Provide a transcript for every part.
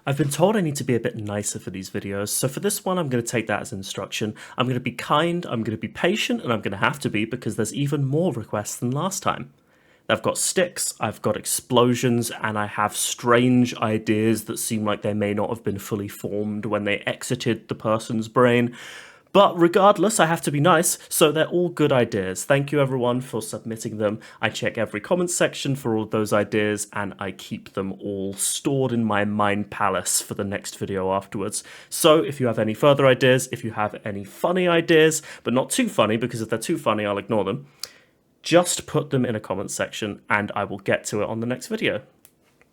I've been told I need to be a bit nicer for these videos, so for this one I'm going to take that as instruction. I'm going to be kind, I'm going to be patient, and I'm going to have to be because there's even more requests than last time. I've got sticks, I've got explosions, and I have strange ideas that seem like they may not have been fully formed when they exited the person's brain. But regardless, I have to be nice, so they're all good ideas. Thank you everyone for submitting them. I check every comment section for all those ideas, and I keep them all stored in my mind palace for the next video afterwards. So if you have any further ideas, if you have any funny ideas, but not too funny, because if they're too funny, I'll ignore them, just put them in a comment section, and I will get to it on the next video.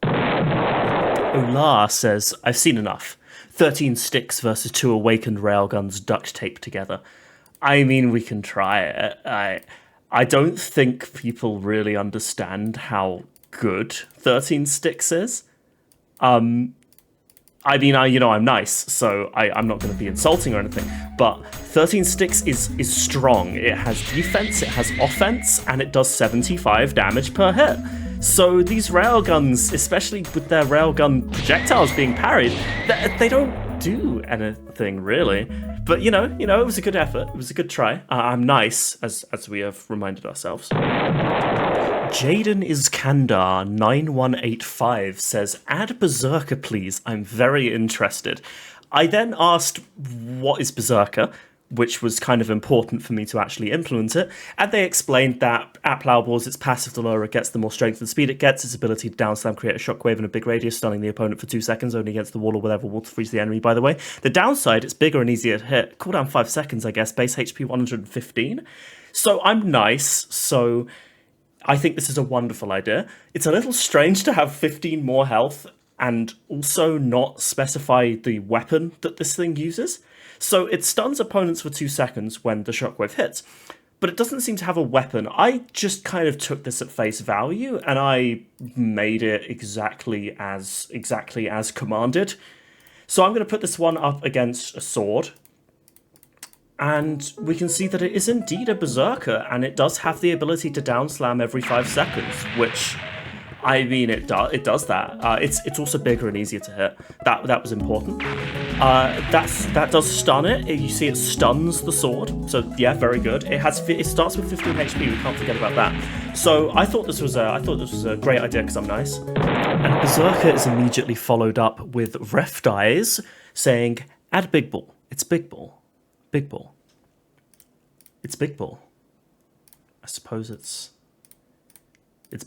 Ola says, I've seen enough. 13 sticks versus 2 awakened railguns duct taped together. I mean, we can try it. I don't think people really understand how good 13 sticks is. I mean, I'm nice, so I'm not going to be insulting or anything, but 13 sticks is strong. It has defense, it has offense, and it does 75 damage per hit. So these railguns, especially with their railgun projectiles being parried, they don't do anything really. But you know, it was a good effort. It was a good try. I'm nice, as we have reminded ourselves. Jaden is Kandar 9185 says, add Berserker please, I'm very interested. I then asked what is Berserker, which was kind of important for me to actually implement it, and they explained that at plow balls, its passive the lower it gets, the more strength and speed it gets. Its ability to downslam, create a shockwave in a big radius, stunning the opponent for 2 seconds, only against the wall or whatever wall to freeze the enemy, by the way. The downside, it's bigger and easier to hit. Cooldown 5 seconds, I guess, base HP 115. So I'm nice, so I think this is a wonderful idea. It's a little strange to have 15 more health and also not specify the weapon that this thing uses. So it stuns opponents for 2 seconds when the shockwave hits, but it doesn't seem to have a weapon. I just kind of took this at face value and I made it exactly as commanded. So I'm going to put this one up against a sword, and we can see that it is indeed a Berserker, and it does have the ability to downslam every 5 seconds, which, I mean, it does that. It's also bigger and easier to hit. That was important. That does stun it. You see, it stuns the sword. So yeah, very good. It starts with 15 HP. We can't forget about that. So I thought this was a great idea because I'm nice. And Berserker is immediately followed up with Ref Dies saying, "Add big ball. It's big ball. Big ball. It's big ball. I suppose it's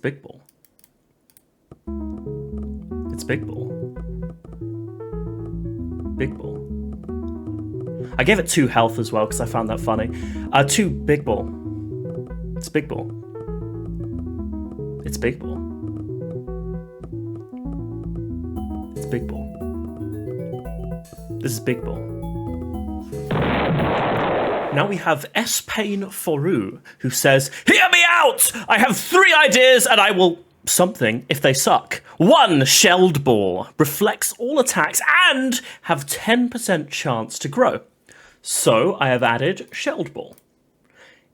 big ball." It's big ball. Big ball. I gave it 2 health as well because I found that funny. 2 big ball. It's big ball. It's big ball. It's big ball. This is big ball. Now we have S. Payne Foru, who says, "Hear me out! I have 3 ideas and I will something if they suck. 1, Sheld Ball. Reflects all attacks and have 10% chance to grow. So I have added Sheld Ball.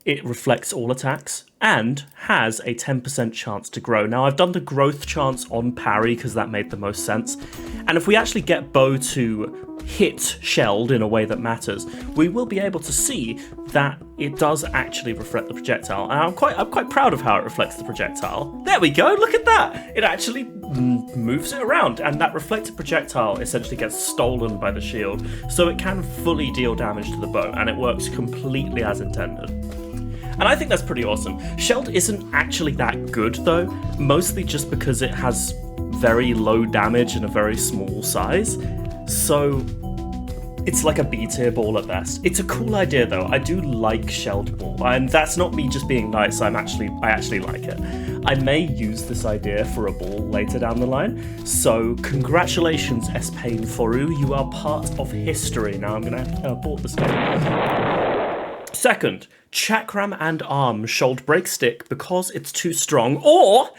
It reflects all attacks and has a 10% chance to grow. Now I've done the growth chance on parry because that made the most sense. And if we actually get Bo to hit Sheld in a way that matters, we will be able to see that it does actually reflect the projectile. And I'm quite proud of how it reflects the projectile. There we go, look at that! It actually moves it around, and that reflected projectile essentially gets stolen by the shield, so it can fully deal damage to the bow, and it works completely as intended. And I think that's pretty awesome. Sheld isn't actually that good though, mostly just because it has very low damage and a very small size. So it's like a B tier ball at best. It's a cool idea though. I do like Sheld Ball, and that's not me just being nice. I actually like it. I may use this idea for a ball later down the line. So congratulations, S. Payne Foru. You are part of history. Now I'm gonna have to abort this game. Second, Chakram and Arm Shoulder Break Stick because it's too strong, or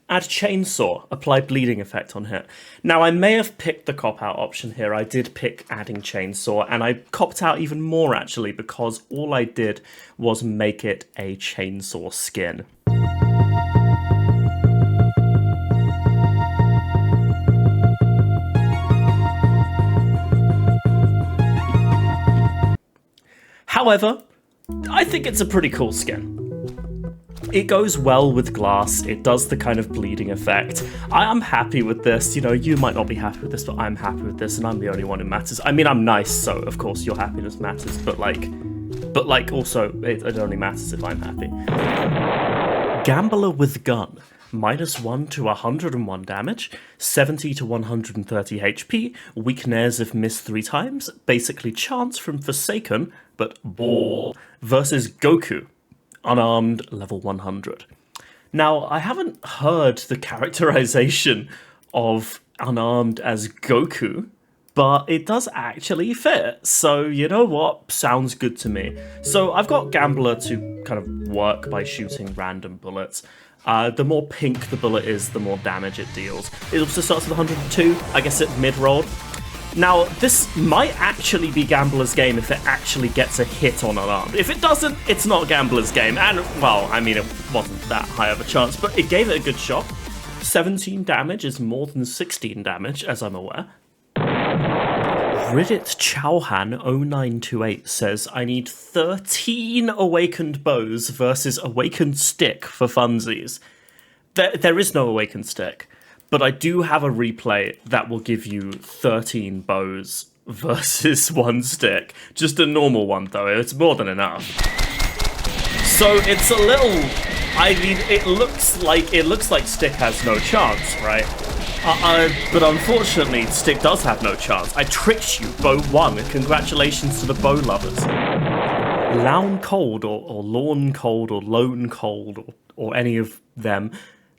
add Chainsaw, apply bleeding effect on hit. Now I may have picked the cop-out option here. I did pick adding Chainsaw, and I copped out even more actually because all I did was make it a Chainsaw skin. However, I think it's a pretty cool skin. It goes well with glass, it does the kind of bleeding effect. I am happy with this, you know, you might not be happy with this, but I'm happy with this, and I'm the only one who matters. I mean, I'm nice, so of course your happiness matters, but also, it only matters if I'm happy. Gambler with gun. -1 to 101 damage, 70 to 130 HP, weakness if missed 3 times, basically chance from Forsaken, but ball, versus Goku, unarmed, level 100. Now, I haven't heard the characterization of unarmed as Goku, but it does actually fit, so you know what, sounds good to me. So I've got Gambler to kind of work by shooting random bullets. The more pink the bullet is, the more damage it deals. It also starts with 102, I guess it mid-rolled. Now, this might actually be Gambler's game if it actually gets a hit on unarmed. If it doesn't, it's not Gambler's game, and, well, I mean, it wasn't that high of a chance, but it gave it a good shot. 17 damage is more than 16 damage, as I'm aware. Reddit Chowhan0928 says, I need 13 awakened bows versus awakened stick for funsies. There is no awakened stick, but I do have a replay that will give you 13 bows versus 1 stick. Just a normal one, though. It's more than enough. So it's a little... I mean, it looks like stick has no chance, right? But unfortunately, stick does have no chance. I tricked you, bow won. Congratulations to the bow lovers. Lawn Cold, or Lawn Cold, or Lone Cold, or any of them,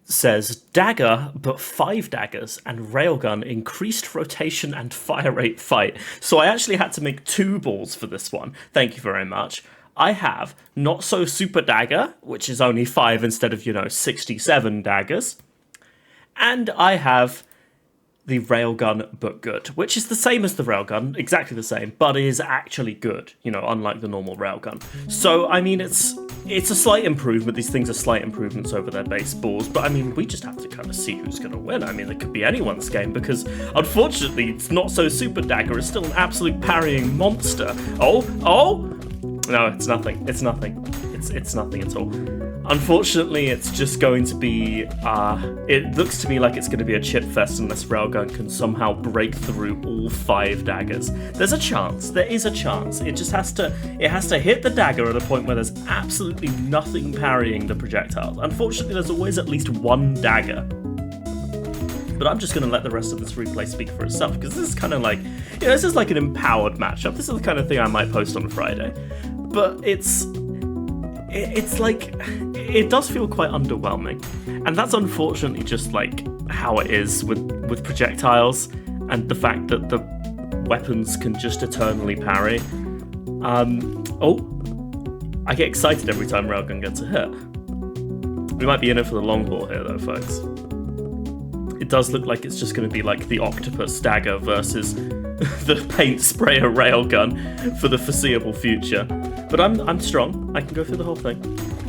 says, dagger, but 5 daggers, and railgun, increased rotation and fire rate fight. So I actually had to make 2 balls for this one. Thank you very much. I have Not So Super Dagger, which is only 5 instead of, 67 daggers. And I have the Railgun but good, which is the same as the Railgun, exactly the same, but is actually good, unlike the normal Railgun. So, I mean, it's a slight improvement. These things are slight improvements over their base balls, but I mean, we just have to kind of see who's going to win. I mean, it could be anyone's game, because unfortunately, it's Not So Super Dagger is still an absolute parrying monster. Oh! No, it's nothing. It's nothing. It's nothing at all. Unfortunately, it's just going to be, it looks to me like it's going to be a chip fest unless Railgun can somehow break through all 5 daggers. There's a chance. There is a chance. It just has to hit the dagger at a point where there's absolutely nothing parrying the projectile. Unfortunately, there's always at least 1 dagger. But I'm just going to let the rest of this replay speak for itself, because this is kind of like, this is like an empowered matchup. This is the kind of thing I might post on a Friday. But it's like, it does feel quite underwhelming. And that's unfortunately just like how it is with projectiles, and the fact that the weapons can just eternally parry. I get excited every time Railgun gets a hit. We might be in it for the long haul here though, folks. It does look like it's just going to be like the octopus dagger versus the paint sprayer Railgun for the foreseeable future. But I'm strong. I can go through the whole thing.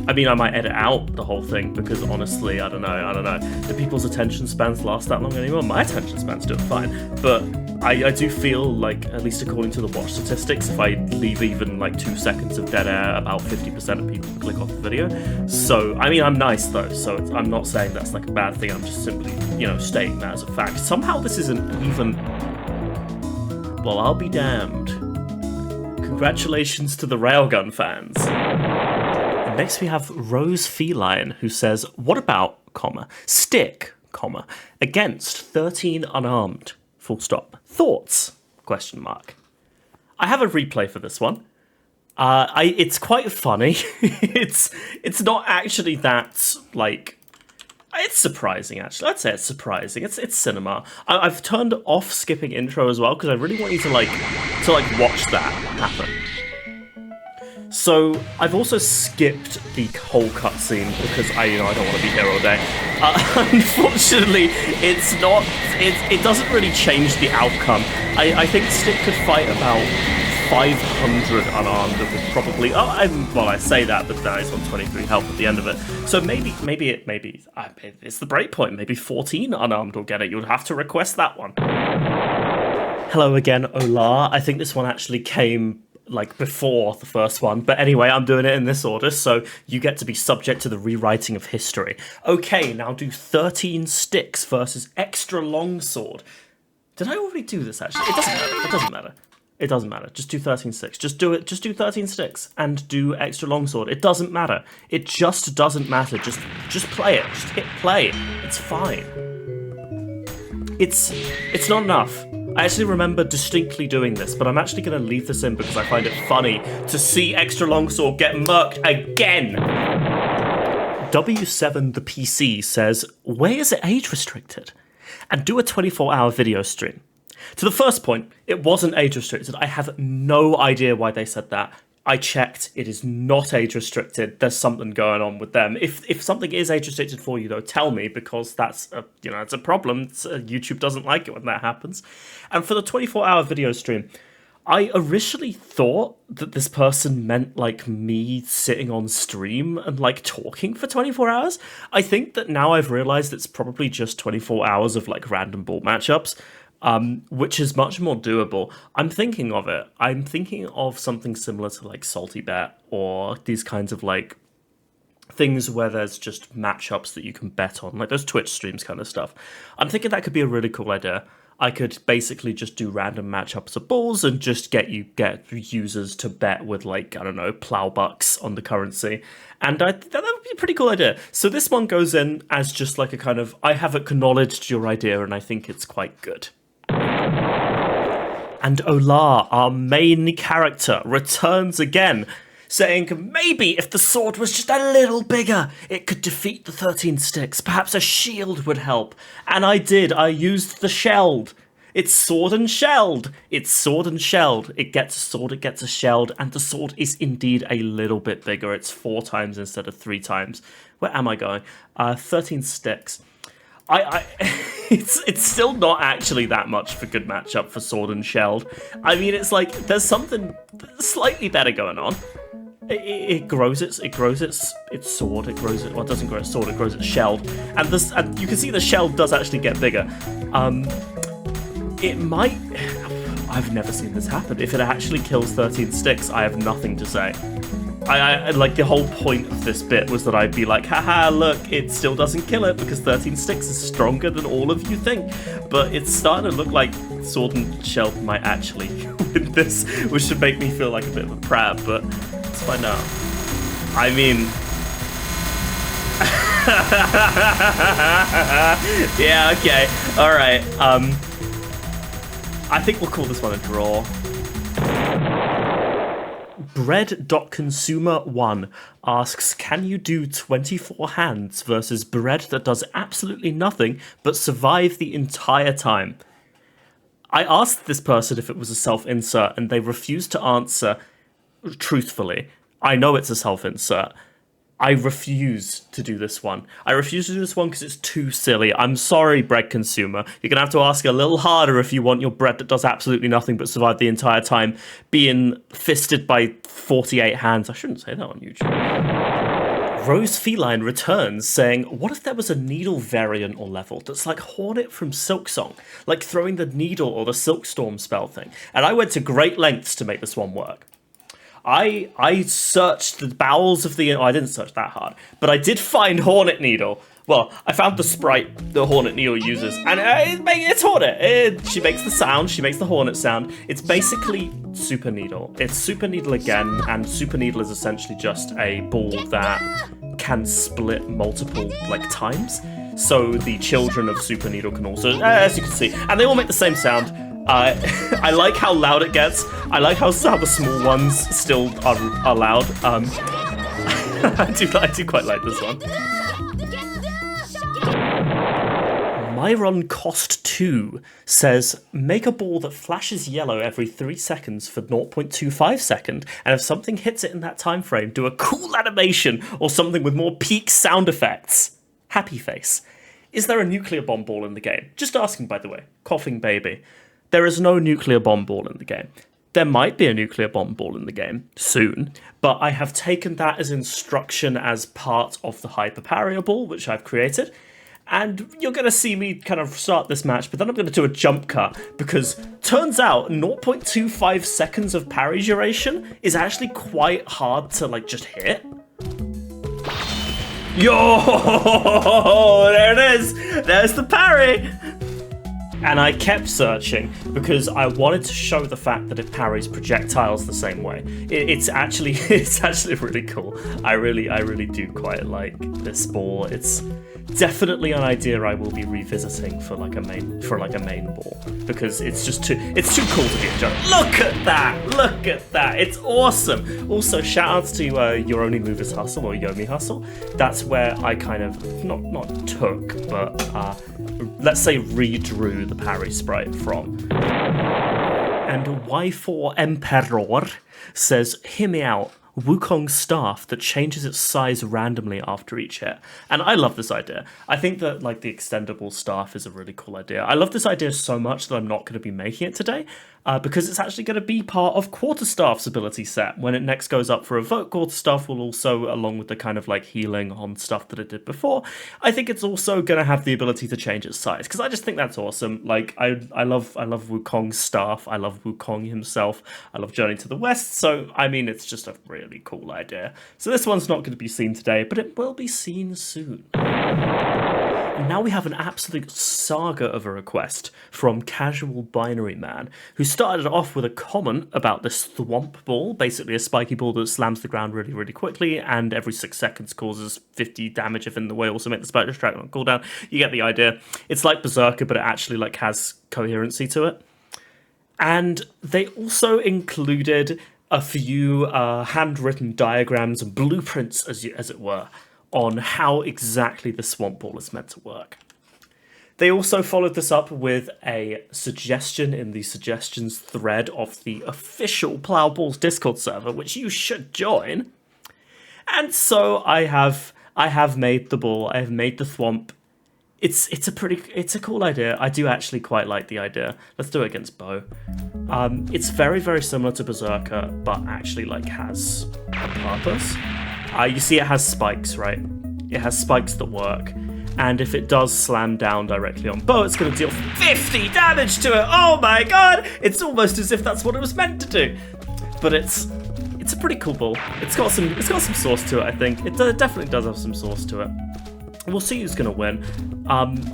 I mean, I might edit out the whole thing, because honestly, I don't know. Do people's attention spans last that long anymore? My attention spans do fine. But I do feel like, at least according to the watch statistics, if I leave even like 2 seconds of dead air, about 50% of people click off the video. So, I mean, I'm nice though, so I'm not saying that's like a bad thing. I'm just simply, stating that as a fact. Somehow this isn't even... Well, I'll be damned. Congratulations to the Railgun fans. And next we have Rose Feline, who says, what about, stick, against 13 unarmed, full stop. Thoughts? ? I have a replay for this one. It's quite funny. It's not actually that, like... It's surprising, actually. I'd say it's surprising. It's cinema. I've turned off skipping intro as well, because I really want you to watch that happen. So I've also skipped the whole cutscene because I don't want to be here all day. Unfortunately, it doesn't really change the outcome. I think Stick could fight about 500 unarmed that would probably... I say that, but that is on 23 health at the end of it. So maybe it's the break point. Maybe 14 unarmed will get it. You'd have to request that one. Hello again, Ola. I think this one actually came like before the first one. But anyway, I'm doing it in this order, so you get to be subject to the rewriting of history. Okay, now do 13 sticks versus Extralongsword. Did I already do this, actually? It doesn't matter. It doesn't matter. It doesn't matter. Just do 13 sticks. Just do it. Just do 13 sticks and do Extralongsword. It doesn't matter. It just doesn't matter. Just play it. Just hit play. It's fine. It's not enough. I actually remember distinctly doing this, but I'm actually going to leave this in because I find it funny to see Extralongsword get murked again. W7 the PC says, where is it age restricted? And do a 24-hour video stream. To the first point, it wasn't age restricted. I have no idea why they said that. I checked. It is not age restricted. There's something going on with them. If something is age restricted for you, though, tell me, because that's it's a problem. YouTube doesn't like it when that happens. And for the 24-hour video stream, I originally thought that this person meant like me sitting on stream and like talking for 24 hours. I think that now I've realized it's probably just 24 hours of like random ball matchups. Which is much more doable. I'm thinking of it. I'm thinking of something similar to like Salty Bet or these kinds of like things where there's just matchups that you can bet on, like those Twitch streams kind of stuff. I'm thinking that could be a really cool idea. I could basically just do random matchups of balls and just get users to bet with like, I don't know, plow bucks on the currency. And that would be a pretty cool idea. So this one goes in as just like a kind of, I have acknowledged your idea and I think it's quite good. And Olar, our main character, returns again, saying maybe if the sword was just a little bigger, it could defeat the 13 sticks. Perhaps a shield would help. And I did. I used the Sheld. It's sword and Sheld. It's sword and Sheld. It gets a sword, it gets a Sheld, and the sword is indeed a little bit bigger. It's 4 times instead of 3 times. Where am I going? 13 sticks. It's still not actually that much of a good matchup for sword and Sheld. I mean, it's like there's something slightly better going on. It grows its sword. It grows it. Well, it doesn't grow its sword. It grows its Sheld, and you can see the Sheld does actually get bigger. It might. I've never seen this happen. If it actually kills 13 sticks, I have nothing to say. I like the whole point of this bit was that I'd be like, haha, look, it still doesn't kill it because 13 sticks is stronger than all of you think. But it's starting to look like sword and Sheld might actually win this, which should make me feel like a bit of a prat, but let's find out. I mean... yeah, okay, alright. I think we'll call this one a draw. Bread.consumer1 asks, can you do 24 hands versus bread that does absolutely nothing but survive the entire time? I asked this person if it was a self-insert and they refused to answer truthfully. I know it's a self-insert. I refuse to do this one. I refuse to do this one because it's too silly. I'm sorry, bread consumer. You're going to have to ask a little harder if you want your bread that does absolutely nothing but survive the entire time being fisted by 48 hands. I shouldn't say that on YouTube. Rose Feline returns saying, what if there was a needle variant or level that's like Hornet from Silksong, like throwing the needle or the Silkstorm spell thing? And I went to great lengths to make this one work. I searched the bowels of the... Oh, I didn't search that hard, but I did find Hornet Needle. Well, I found the sprite the Hornet Needle uses, and it's Hornet. She makes the sound, she makes the Hornet sound. It's basically Super Needle. It's Super Needle again, and Super Needle is essentially just a ball that can split multiple, like, times. So the children of Super Needle can also, as you can see, and they all make the same sound. I like how loud it gets. I like how the small ones still are loud. I do quite like this one. Myron Cost 2 says, make a ball that flashes yellow every 3 seconds for 0.25 seconds, and if something hits it in that time frame, do a cool animation or something with more peak sound effects. Happy face. Is there a nuclear bomb ball in the game? Just asking, by the way. Coughing baby. There is no nuclear bomb ball in the game. There might be a nuclear bomb ball in the game soon, but I have taken that as instruction as part of the hyper Parrier ball, which I've created, And you're going to see me kind of start this match, but then I'm going to do a jump cut, because turns out 0.25 seconds of parry duration is actually quite hard to, like, just hit. Yo, there it is. There's the parry. And I kept searching because I wanted to show the fact that it parries projectiles the same way. It's actually really cool. I really do quite like this ball. It's definitely an idea I will be revisiting for like a main ball, because it's too cool to be a joke. Look at that! Look at that! It's awesome. Also, shout outs to Your Only Move Is Hustle, or Yomi Hustle. That's where I kind of not took, but let's say redrew the parry sprite from. And Y4 Emperor says, "Hear me out. Wukong staff that changes its size randomly after each hit." And I love this idea. I think that like the extendable staff is a really cool idea. I love this idea so much that I'm not going to be making it today, because it's actually going to be part of Quarterstaff's ability set. When it next goes up for a vote, Quarterstaff will also, along with the kind of like healing on stuff that it did before, I think it's also going to have the ability to change its size, because I just think that's awesome. Like I love Wukong's staff. I love Wukong himself. I love Journey to the West. So I mean, it's just a really cool idea. So this one's not going to be seen today, but it will be seen soon. And now we have an absolute saga of a request from Casual Binary Man, who started off with a comment about this Thwomp ball, basically a spiky ball that slams the ground really, really quickly, and every 6 seconds causes 50 damage if in the way, also make the spike distract on cooldown. You get the idea. It's like Berserker, but it actually like has coherency to it. And they also included a few handwritten diagrams and blueprints, as it were, on how exactly the Swamp Ball is meant to work. They also followed this up with a suggestion in the suggestions thread of the official Plow Balls Discord server, which you should join. And so I have made the ball. I have made the Thwomp. It's a cool idea. I do actually quite like the idea. Let's do it against Bo. It's very, very similar to Berserker, but actually like has a purpose. You see it has spikes, right? It has spikes that work. And if it does slam down directly on Bo, it's going to deal 50 damage to it. Oh my god! It's almost as if that's what it was meant to do. But it's a pretty cool ball. It's got some sauce to it, I think. It definitely does have some sauce to it. We'll see who's going to win.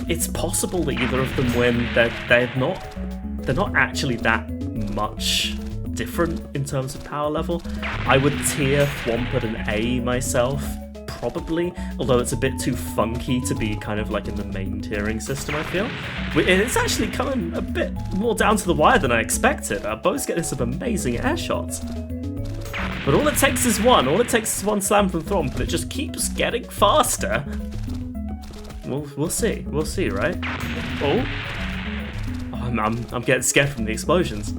It's possible that either of them win. They're not actually that much different in terms of power level. I would tier Thwomp at an A myself, probably, although it's a bit too funky to be kind of like in the main tiering system, I feel. It's actually coming a bit more down to the wire than I expected. Bo's getting some amazing air shots. But all it takes is one. All it takes is one slam from Thwomp, and it just keeps getting faster. We'll see. We'll see, right? Oh, I'm getting scared from the explosions.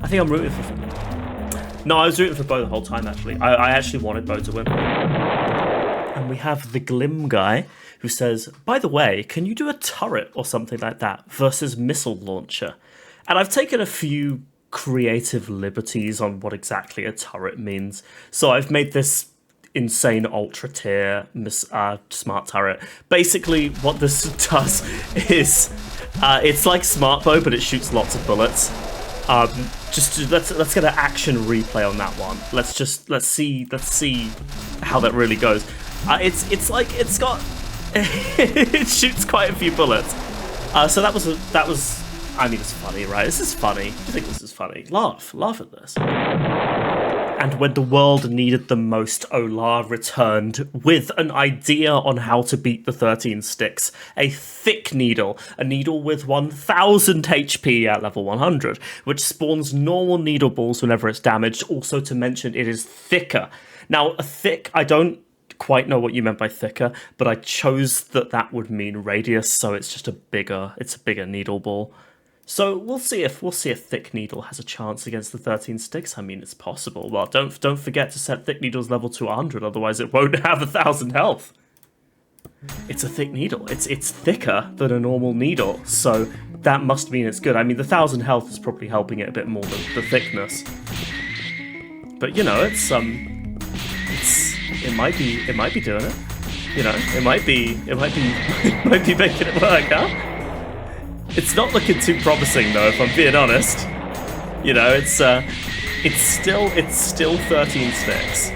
I think I'm rooting for... No, I was rooting for Bo the whole time, actually. I actually wanted Bo to win. And we have the Glim guy, who says, "By the way, can you do a turret or something like that versus missile launcher?" And I've taken a few creative liberties on what exactly a turret means. So I've made this insane ultra tier smart turret. Basically, what this does is it's like Smart Bow, but it shoots lots of bullets. Let's get an action replay on that one. Let's see how that really goes. It's like it's got it shoots quite a few bullets. So that was. I mean, it's funny, right? This is funny. I think this is funny. Laugh at this. And when the world needed the most, Olar returned with an idea on how to beat the 13 sticks. A thick needle, a needle with 1000 HP at level 100, which spawns normal needle balls whenever it's damaged. Also to mention, it is thicker. Now, a thick, I don't quite know what you meant by thicker, but I chose that would mean radius, so it's just a bigger needle ball. So we'll see if Thick Needle has a chance against the 13 sticks. I mean, it's possible. Well, don't forget to set Thick Needle's level to 100, otherwise it won't have 1000 health. It's a thick needle. It's thicker than a normal needle, so that must mean it's good. I mean, the 1000 health is probably helping it a bit more than the thickness. But you know, it might be doing it. You know, it might be might be making it work, huh? It's not looking too promising though, if I'm being honest. You know, it's still 13 sticks.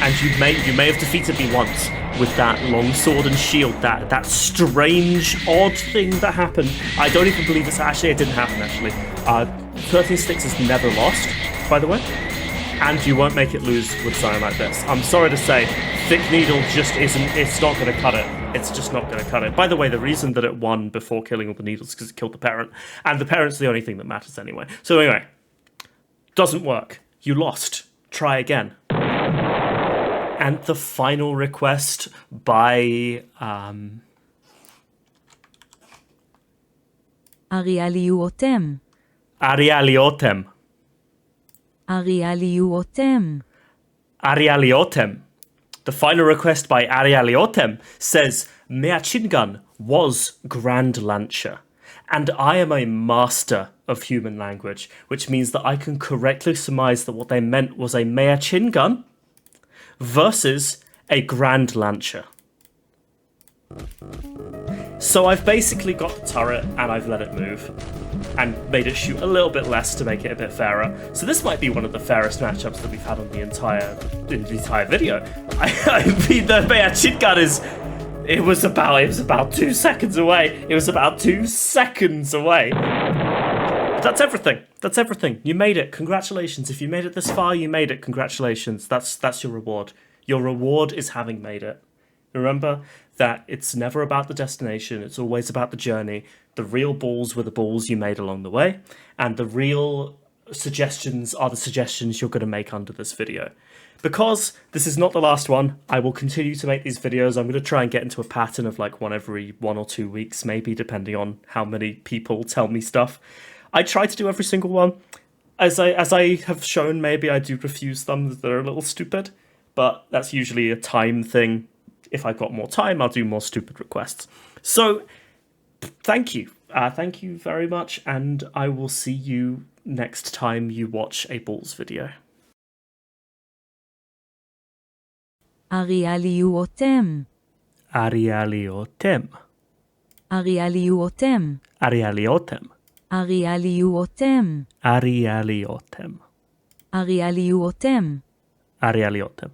And you may have defeated me once with that longsword and shield, that strange, odd thing that happened. I don't even believe it didn't happen actually. 13 sticks is never lost, by the way. And you won't make it lose with something like this. I'm sorry to say, THICCNEEDLE just it's not going to cut it. It's just not going to cut it. By the way, the reason that it won before killing all the needles is because it killed the parent. And the parent's the only thing that matters anyway. So anyway, doesn't work. You lost. Try again. And the final request by... Arialiotem. Arialiotem. Arialiotem. Arialiotem. The final request by Arialiotem says, Meachin was Grand Lancher, and I am a master of human language, which means that I can correctly surmise that what they meant was a Meachin versus a Grand Lancher. So I've basically got the turret and I've let it move and made it shoot a little bit less to make it a bit fairer. So this might be one of the fairest matchups that we've had on the entire video. I mean, the Meachin gun it was about 2 seconds away. It was about 2 seconds away. But that's everything. That's everything. You made it. Congratulations. If you made it this far, you made it. Congratulations. That's your reward. Your reward is having made it. Remember that it's never about the destination, it's always about the journey. The real balls were the balls you made along the way, and the real suggestions are the suggestions you're going to make under this video. Because this is not the last one, I will continue to make these videos. I'm going to try and get into a pattern of like one every 1 or 2 weeks, maybe, depending on how many people tell me stuff. I try to do every single one. As I have shown, maybe I do refuse some that are a little stupid, but that's usually a time thing. If I've got more time, I'll do more stupid requests. So, thank you. Thank you very much, and I will see you next time you watch a balls video. Arialiotem. Arialiotem. Arialiotem. Arialiotem. Arialiotem. Arialiotem. Arialiotem. Arialiotem.